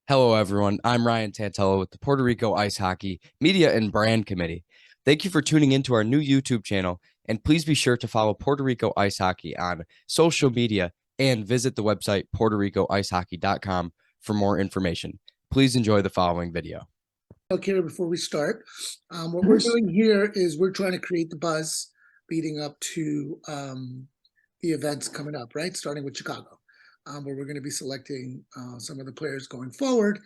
Hello, everyone. I'm Ryan Tantalo with the Puerto Rico Ice Hockey Media and Brand Committee. Thank you for tuning into our new YouTube channel, and please be sure to follow Puerto Rico Ice Hockey on social media and visit the website puertoricoicehockey.com for more information. Please enjoy the following video. Keira, before we start, what we're doing here is we're trying to create the buzz leading up to the events coming up, right? Starting with Chicago, where we're going to be selecting some of the players going forward.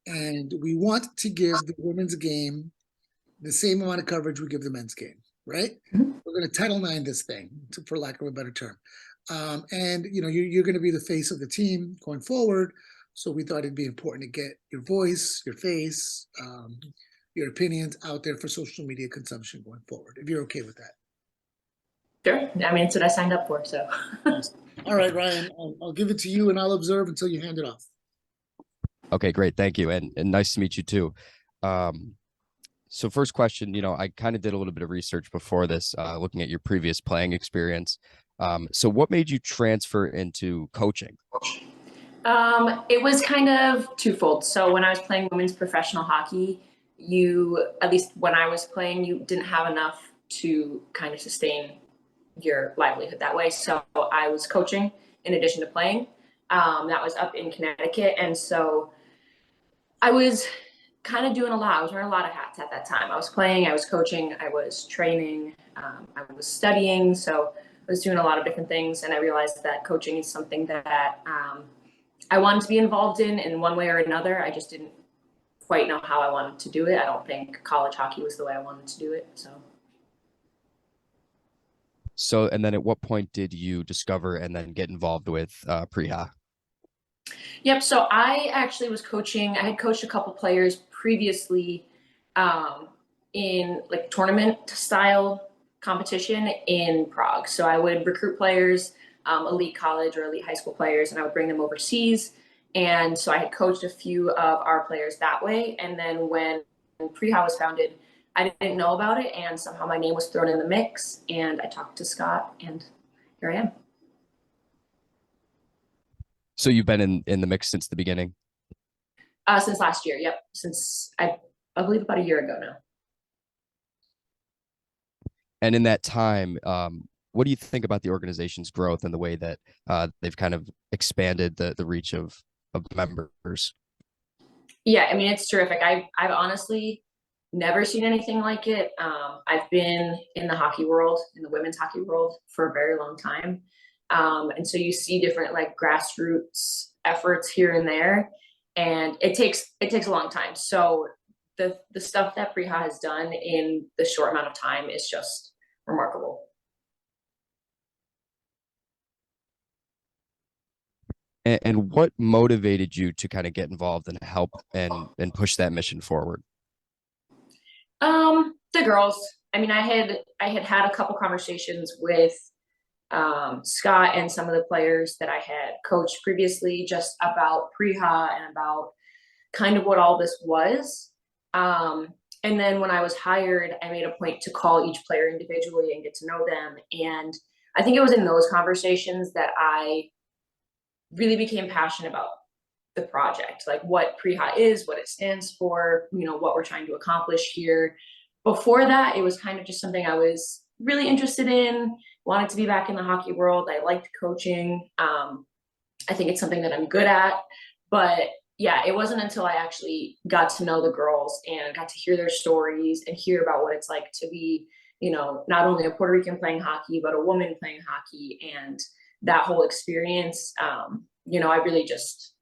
And we want to give the women's game the same amount of coverage we give the men's game, right? We're going to Title IX this thing, for lack of a better term. And you're going to be the face of the team going forward. So we thought it'd be important to get your voice, your face, your opinions out there for social media consumption going forward, if you're okay with that. Sure. I mean, it's what I signed up for, so. All right, Ryan, I'll give it to you and I'll observe until you hand it off. Okay, great. Thank you. And nice to meet you too. So first question, I kind of did a little bit of research before this, looking at your previous playing experience. So what made you transfer into coaching? It was kind of twofold. So when I was playing women's professional hockey, at least when I was playing, you didn't have enough to kind of sustain your livelihood that way. So I was coaching in addition to playing. That was up in Connecticut. And so I was kind of doing a lot. I was wearing a lot of hats at that time. I was playing, I was coaching, I was training, I was studying. So I was doing a lot of different things. And I realized that coaching is something that I wanted to be involved in one way or another. I just didn't quite know how I wanted to do it. I don't think college hockey was the way I wanted to do it. So, and then at what point did you discover and then get involved with PRIHA? Yep. So I actually was coaching. I had coached a couple players previously in like tournament style competition in Prague. So I would recruit players, elite college or elite high school players, and I would bring them overseas. And so I had coached a few of our players that way. And then when PRIHA was founded, I didn't know about it, and somehow my name was thrown in the mix. And I talked to Scott, and here I am. So you've been in the mix since the beginning? Since last year, yep. Since I believe about a year ago now. And in that time, what do you think about the organization's growth and the way that they've kind of expanded the reach of members? Yeah, I mean, it's terrific. I've honestly never seen anything like it. I've been in the hockey world, in the women's hockey world, for a very long time. And so you see different like grassroots efforts here and there, and it takes a long time. So the stuff that PRIHA has done in the short amount of time is just remarkable. And what motivated you to kind of get involved and help and push that mission forward? The girls. I mean, I had a couple conversations with Scott and some of the players that I had coached previously just about PRIHA and about kind of what all this was. And then when I was hired, I made a point to call each player individually and get to know them. And I think it was in those conversations that I really became passionate about the project, like what PRIHA is, what it stands for, what we're trying to accomplish here. Before that, it was kind of just something I was really interested in, wanted to be back in the hockey world. I liked coaching. I think it's something that I'm good at. But yeah, it wasn't until I actually got to know the girls and got to hear their stories and hear about what it's like to be, not only a Puerto Rican playing hockey, but a woman playing hockey, and that whole experience.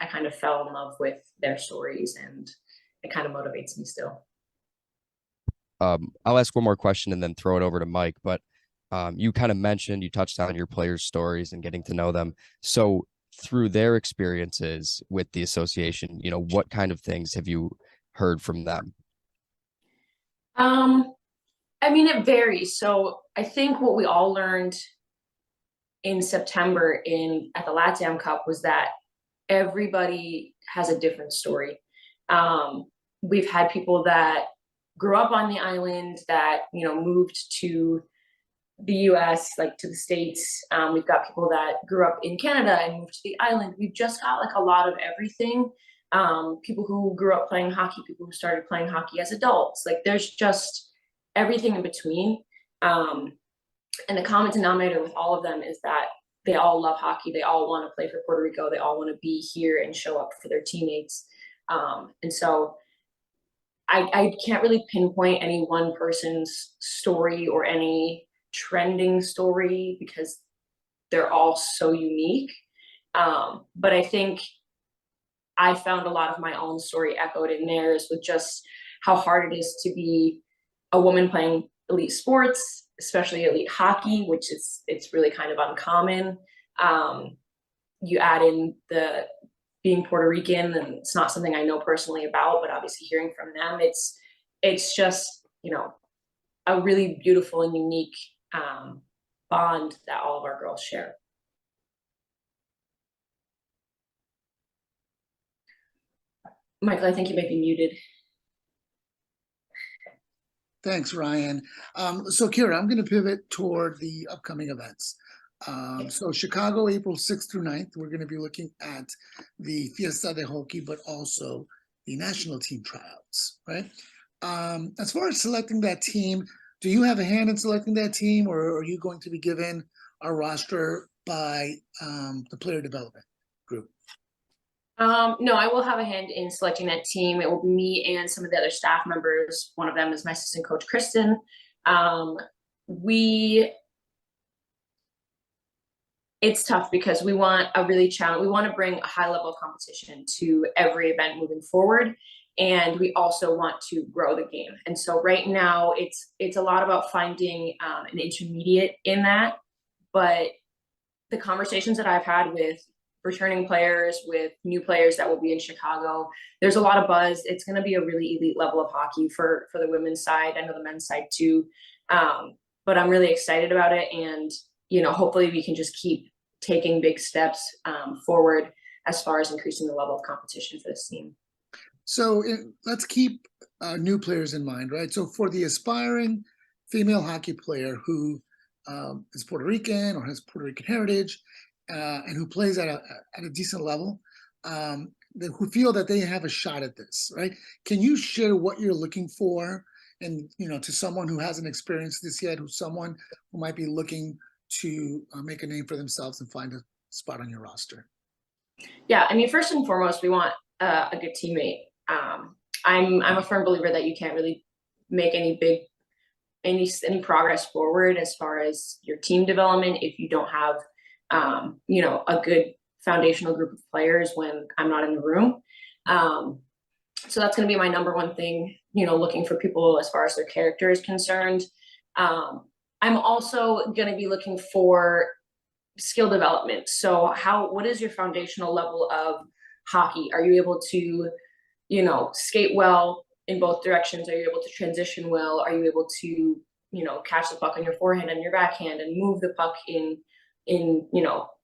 I kind of fell in love with their stories, and it kind of motivates me still. I'll ask one more question and then throw it over to Mike, but you kind of mentioned, you touched on your players' stories and getting to know them. So through their experiences with the association, what kind of things have you heard from them? I mean, it varies. So I think what we all learned in September at the LATAM Cup was that everybody has a different story. We've had people that grew up on the island that, moved to the US, like to the States. We've got people that grew up in Canada and moved to the island. We've just got like a lot of everything. people who grew up playing hockey, people who started playing hockey as adults. Like there's just everything in between. And the common denominator with all of them is that they all love hockey. They all want to play for Puerto Rico. They all want to be here and show up for their teammates. And so I can't really pinpoint any one person's story or any trending story because they're all so unique. But I think I found a lot of my own story echoed in theirs with just how hard it is to be a woman playing elite sports, especially elite hockey, which it's really kind of uncommon. You add in the being Puerto Rican, and it's not something I know personally about, but obviously hearing from them, it's just, you know, a really beautiful and unique bond that all of our girls share. Michael, I think you may be muted. Thanks, Ryan. So Keira, I'm going to pivot toward the upcoming events. So Chicago, April 6th through 9th, we're going to be looking at the Fiesta de Hockey, but also the national team tryouts, right? As far as selecting that team, do you have a hand in selecting that team, or are you going to be given a roster by the player development group? No, I will have a hand in selecting that team. It will be me and some of the other staff members. One of them is my assistant coach, Kristen. It's tough because we want a really challenge. We want to bring a high level of competition to every event moving forward. And we also want to grow the game. And so right now it's a lot about finding an intermediate in that. But the conversations that I've had with returning players, with new players that will be in Chicago, there's a lot of buzz. It's going to be a really elite level of hockey for the women's side. I know the men's side too. But I'm really excited about it. And, you know, hopefully we can just keep taking big steps forward as far as increasing the level of competition for this team. So let's keep new players in mind, right? So for the aspiring female hockey player who is Puerto Rican or has Puerto Rican heritage, and who plays at a decent level, who feel that they have a shot at this, right? Can you share what you're looking for, and to someone who hasn't experienced this yet, someone who might be looking to make a name for themselves and find a spot on your roster? Yeah, I mean, first and foremost, we want a good teammate. I'm a firm believer that you can't really make any progress forward as far as your team development if you don't have a good foundational group of players when I'm not in the room. So that's going to be my number one thing, looking for people as far as their character is concerned. I'm also going to be looking for skill development. So what is your foundational level of hockey? Are you able to, skate well in both directions? Are you able to transition well? Are you able to, catch the puck on your forehand and your backhand and move the puck in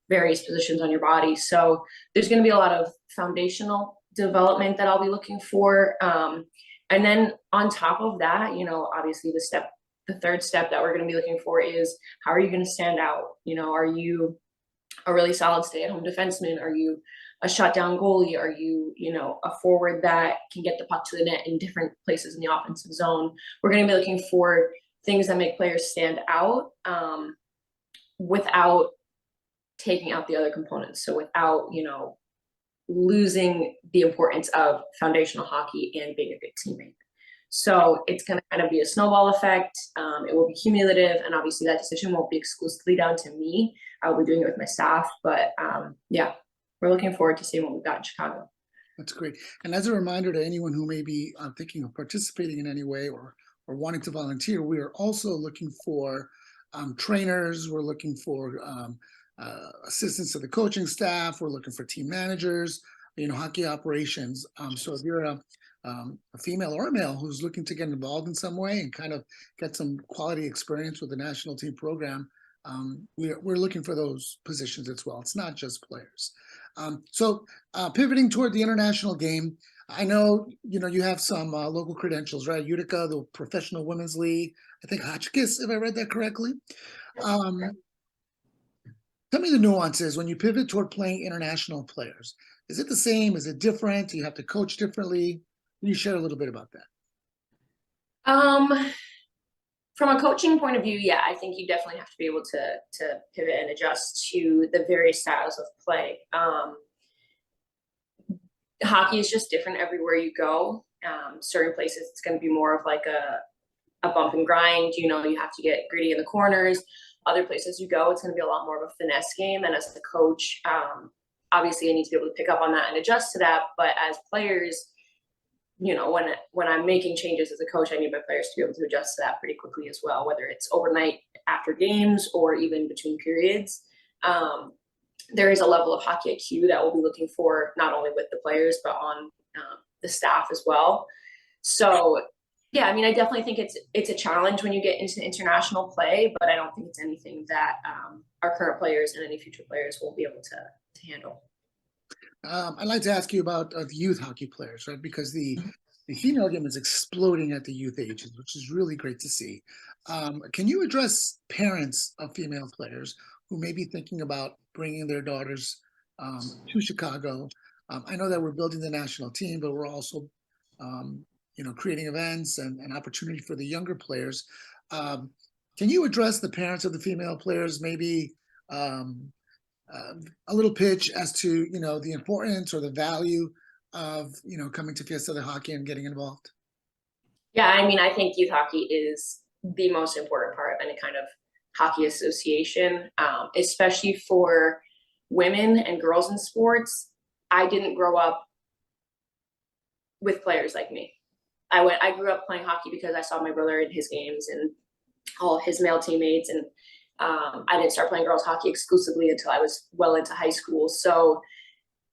various positions on your body? So there's going to be a lot of foundational development that I'll be looking for. And then on top of that, obviously the third step that we're going to be looking for is, how are you going to stand out? Are you a really solid stay-at-home defenseman? Are you a shutdown goalie? Are you, a forward that can get the puck to the net in different places in the offensive zone? We're going to be looking for things that make players stand out without taking out the other components. So without, losing the importance of foundational hockey and being a good teammate. So it's going to kind of be a snowball effect. It will be cumulative, and obviously that decision won't be exclusively down to me. I will be doing it with my staff, but yeah, we're looking forward to seeing what we've got in Chicago. That's great. And as a reminder to anyone who may be thinking of participating in any way or wanting to volunteer, we are also looking for trainers. We're looking for assistants to the coaching staff. We're looking for team managers, hockey operations. So if you're a female or a male who's looking to get involved in some way and kind of get some quality experience with the national team program, we're looking for those positions as well. It's not just players. So pivoting toward the international game, I know, you have some local credentials, right? Utica, the Professional Women's League, I think Hotchkiss, if I read that correctly. Tell me the nuances when you pivot toward playing international players. Is it the same? Is it different? Do you have to coach differently? Can you share a little bit about that? From a coaching point of view, yeah, I think you definitely have to be able to pivot and adjust to the various styles of play. Hockey is just different everywhere you go. Certain places it's going to be more of like a bump and grind. You know, you have to get gritty in the corners. Other places you go, it's going to be a lot more of a finesse game. And as the coach, obviously, I need to be able to pick up on that and adjust to that. But as players, you know, when I'm making changes as a coach, I need my players to be able to adjust to that pretty quickly as well, whether it's overnight after games or even between periods. There is a level of hockey IQ that we'll be looking for not only with the players but on the staff as well. So yeah, I mean, I definitely think it's a challenge when you get into international play, but I don't think it's anything that our current players and any future players will be able to handle. I'd like to ask you about the youth hockey players, right? Because the female game is exploding at the youth ages, which is really great to see. Can you address parents of female players who may be thinking about bringing their daughters to Chicago? I know that we're building the national team, but we're also, creating events and opportunity for the younger players. Can you address the parents of the female players, maybe a little pitch as to, the importance or the value of, coming to Fiesta de Hockey and getting involved? Yeah, I mean, I think youth hockey is the most important part of any kind of hockey association, especially for women and girls in sports. I didn't grow up with players like me. I grew up playing hockey because I saw my brother in his games and all his male teammates, and I didn't start playing girls hockey exclusively until I was well into high school. So,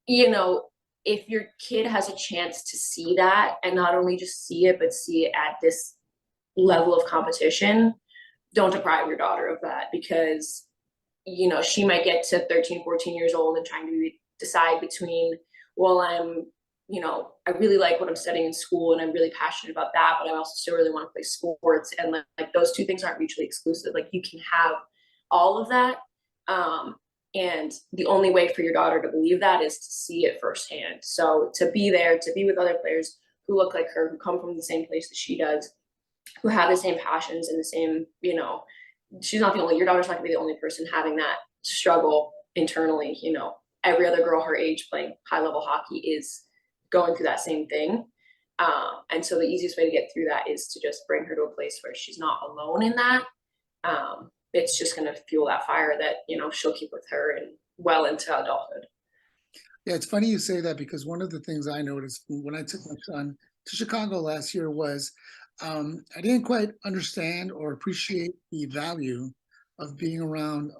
if your kid has a chance to see that, and not only just see it, but see it at this level of competition, don't deprive your daughter of that, because, she might get to 13, 14 years old and trying to decide between, well, I really like what I'm studying in school and I'm really passionate about that, but I also still really want to play sports. And like those two things aren't mutually exclusive. Like, you can have all of that. And the only way for your daughter to believe that is to see it firsthand. So to be there, to be with other players who look like her, who come from the same place that she does, who have the same passions and the same, she's not the only, your daughter's not gonna be the only person having that struggle internally. Every other girl her age playing high level hockey is going through that same thing. And so the easiest way to get through that is to just bring her to a place where she's not alone in that. It's just going to fuel that fire that, she'll keep with her and well into adulthood. Yeah, it's funny you say that, because one of the things I noticed when I took my son to Chicago last year was I didn't quite understand or appreciate the value of being around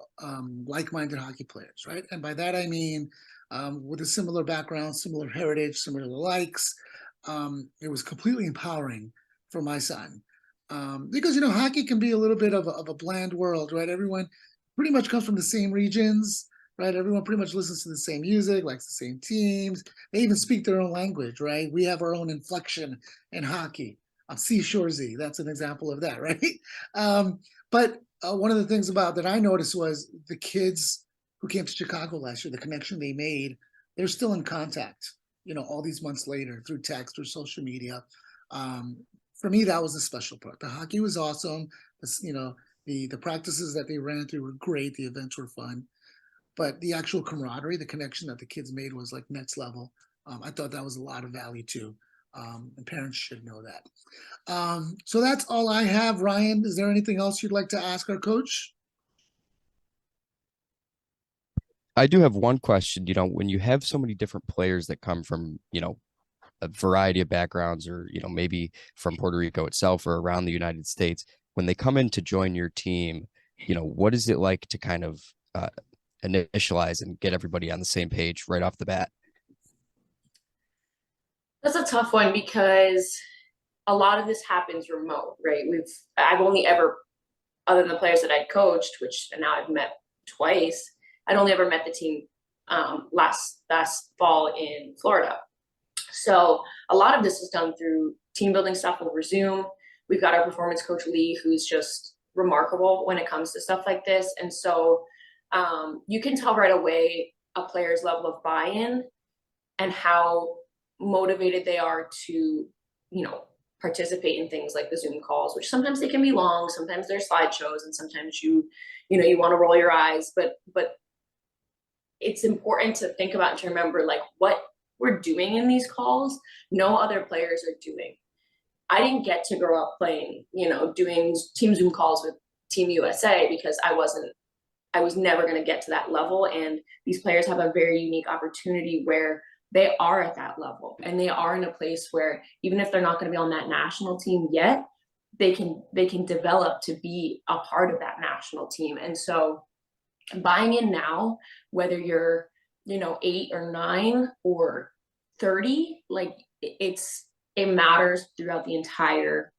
like-minded hockey players, right? And by that I mean with a similar background, similar heritage, similar likes. It was completely empowering for my son. Because, hockey can be a little bit of a bland world, right? Everyone pretty much comes from the same regions, right? Everyone pretty much listens to the same music, likes the same teams. They even speak their own language, right? We have our own inflection in hockey. Seashoresy, that's an example of that, right? But one of the things about that I noticed was the kids who came to Chicago last year, the connection they made, they're still in contact, all these months later through text or social media. For me, that was the special part. The hockey was awesome. The practices that they ran through were great. The events were fun, but the actual camaraderie, the connection that the kids made was like next level. I thought that was a lot of value too. And parents should know that. So that's all I have. Ryan, is there anything else you'd like to ask our coach? I do have one question. When you have so many different players that come from, a variety of backgrounds, or, maybe from Puerto Rico itself or around the United States, when they come in to join your team, what is it like to kind of initialize and get everybody on the same page right off the bat? That's a tough one, because a lot of this happens remote, right? I've only ever, other than the players that I'd coached, which now I've met twice, I'd only ever met the team last fall in Florida. So a lot of this is done through team building stuff over Zoom. We've got our performance coach, Lee, who's just remarkable when it comes to stuff like this. And so you can tell right away a player's level of buy-in and how motivated they are to, participate in things like the Zoom calls, which sometimes they can be long, sometimes they're slideshows, and sometimes you want to roll your eyes, but it's important to think about and to remember, like, what we're doing in these calls, no other players are doing. I didn't get to grow up playing, doing team Zoom calls with Team USA because I was never going to get to that level. And these players have a very unique opportunity where they are at that level, and they are in a place where even if they're not going to be on that national team yet, they can develop to be a part of that national team. And so buying in now, whether you're 8 or 9 or 30, like, it matters throughout the entire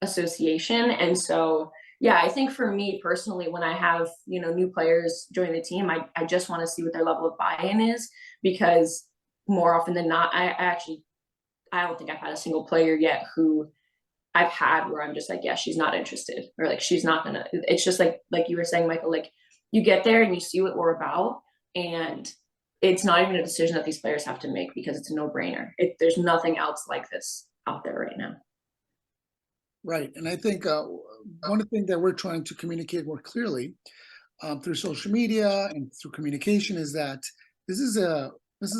association. And so yeah, I think for me personally, when I have new players join the team, I just want to see what their level of buy-in is, because more often than not, I don't think I've had a single player yet who I've had where I'm just like, yeah, she's not interested, or like, she's not gonna. It's just like you were saying, Michael, like, you get there and you see what we're about, and it's not even a decision that these players have to make, because it's a no-brainer. There's nothing else like this out there right now. Right. And I think one of the things that we're trying to communicate more clearly through social media and through communication is that this is a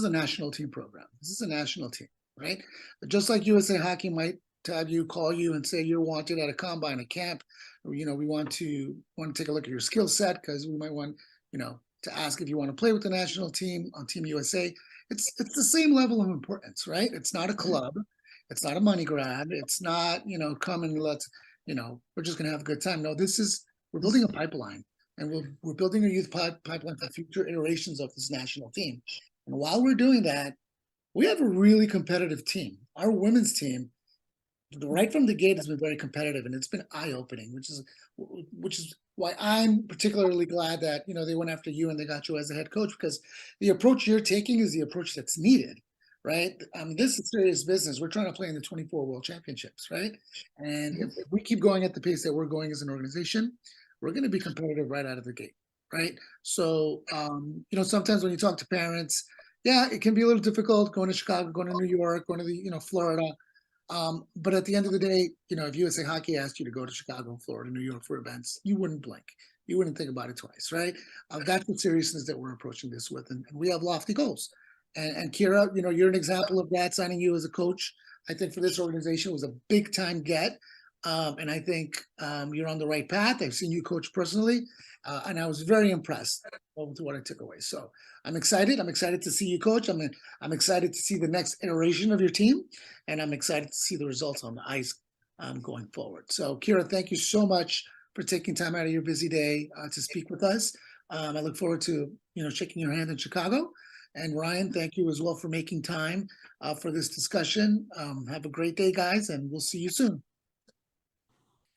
national team program. This is a national team, right? But just like USA Hockey might have you, call you and say you're wanted at a combine, a camp, or, we want to take a look at your skill set, because we might want, to ask if you want to play with the national team on Team USA. It's the same level of importance, right? It's not a club. It's not a money grab. It's not, come and let's, we're just going to have a good time. No, we're building a pipeline, and we're building a youth pipeline for future iterations of this national team. And while we're doing that, we have a really competitive team. Our women's team, right from the gate, has been very competitive, and it's been eye-opening, which is why I'm particularly glad that, they went after you and they got you as the head coach, because the approach you're taking is the approach that's needed. Right? I mean, this is serious business. We're trying to play in the 24 World Championships, right? And if we keep going at the pace that we're going as an organization, we're going to be competitive right out of the gate, right? So, sometimes when you talk to parents, yeah, it can be a little difficult going to Chicago, going to New York, going to the, Florida. But at the end of the day, if USA Hockey asked you to go to Chicago, Florida, New York for events, you wouldn't blink. You wouldn't think about it twice, right? That's the seriousness that we're approaching this with, and we have lofty goals. And Keira, you're an example of that. Signing you as a coach, I think, for this organization was a big time get. And I think you're on the right path. I've seen you coach personally, and I was very impressed with what I took away. So I'm excited. I'm excited to see you coach. I'm excited to see the next iteration of your team, and I'm excited to see the results on the ice going forward. So Keira, thank you so much for taking time out of your busy day to speak with us. I look forward to shaking your hand in Chicago. And Ryan, thank you as well for making time for this discussion. Have a great day, guys, and we'll see you soon.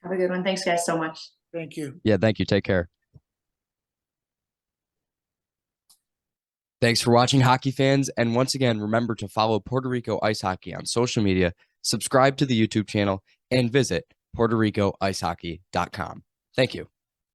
Have a good one. Thanks, guys, so much. Thank you. Yeah, thank you. Take care. Thanks for watching, hockey fans. And once again, remember to follow Puerto Rico Ice Hockey on social media, subscribe to the YouTube channel, and visit PuertoRicoIceHockey.com. Thank you.